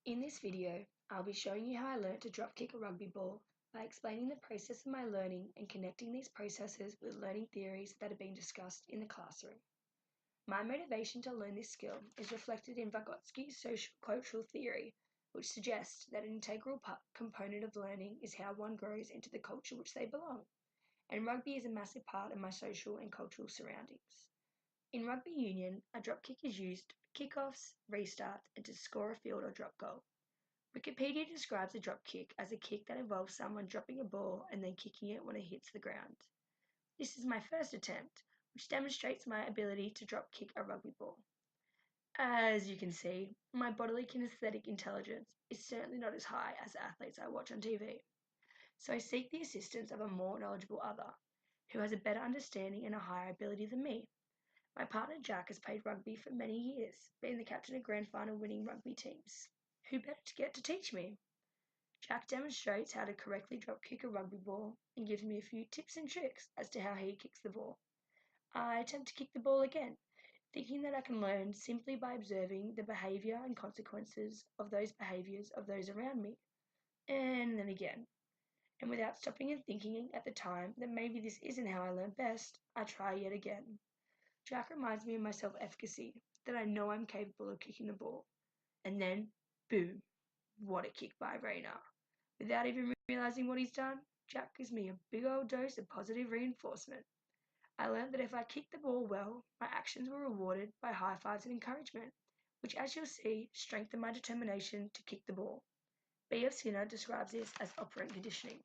In this video, I'll be showing you how I learnt to drop kick a rugby ball by explaining the process of my learning and connecting these processes with learning theories that have been discussed in the classroom. My motivation to learn this skill is reflected in Vygotsky's social cultural theory, which suggests that an integral component of learning is how one grows into the culture which they belong, and rugby is a massive part of my social and cultural surroundings. In rugby union, a drop kick is used for kickoffs, restarts, and to score a field or drop goal. Wikipedia describes a drop kick as a kick that involves someone dropping a ball and then kicking it when it hits the ground. This is my first attempt, which demonstrates my ability to drop kick a rugby ball. As you can see, my bodily kinesthetic intelligence is certainly not as high as the athletes I watch on TV. So I seek the assistance of a more knowledgeable other, who has a better understanding and a higher ability than me. My partner Jack has played rugby for many years, being the captain of grand final winning rugby teams. Who better to get to teach me? Jack demonstrates how to correctly drop kick a rugby ball and gives me a few tips and tricks as to how he kicks the ball. I attempt to kick the ball again, thinking that I can learn simply by observing the behaviour and consequences of those behaviours of those around me. And then again. And without stopping and thinking at the time that maybe this isn't how I learn best, I try yet again. Jack reminds me of my self-efficacy, that I know I'm capable of kicking the ball. And then, boom, what a kick by Rayner. Without even realising what he's done, Jack gives me a big old dose of positive reinforcement. I learned that if I kicked the ball well, my actions were rewarded by high fives and encouragement, which, as you'll see, strengthened my determination to kick the ball. B.F. Skinner describes this as operant conditioning.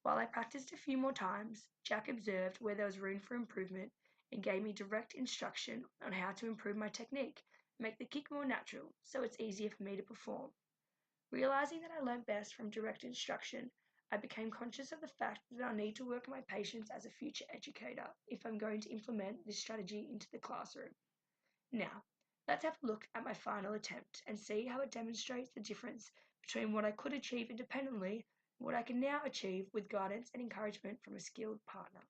While I practiced a few more times, Jack observed where there was room for improvement and gave me direct instruction on how to improve my technique, make the kick more natural, so it's easier for me to perform. Realising that I learnt best from direct instruction, I became conscious of the fact that I'll need to work on my patience as a future educator if I'm going to implement this strategy into the classroom. Now, let's have a look at my final attempt and see how it demonstrates the difference between what I could achieve independently and what I can now achieve with guidance and encouragement from a skilled partner.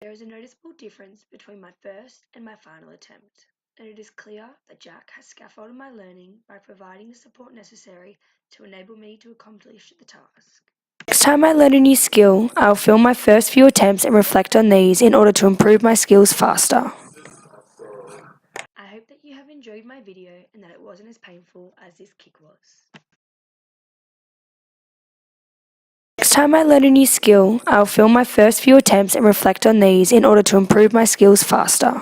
There is a noticeable difference between my first and my final attempt, and it is clear that Jack has scaffolded my learning by providing the support necessary to enable me to accomplish the task. Next time I learn a new skill, I'll film my first few attempts and reflect on these in order to improve my skills faster. I hope that you have enjoyed my video and that it wasn't as painful as this kick was. Next time I learn a new skill, I'll film my first few attempts and reflect on these in order to improve my skills faster.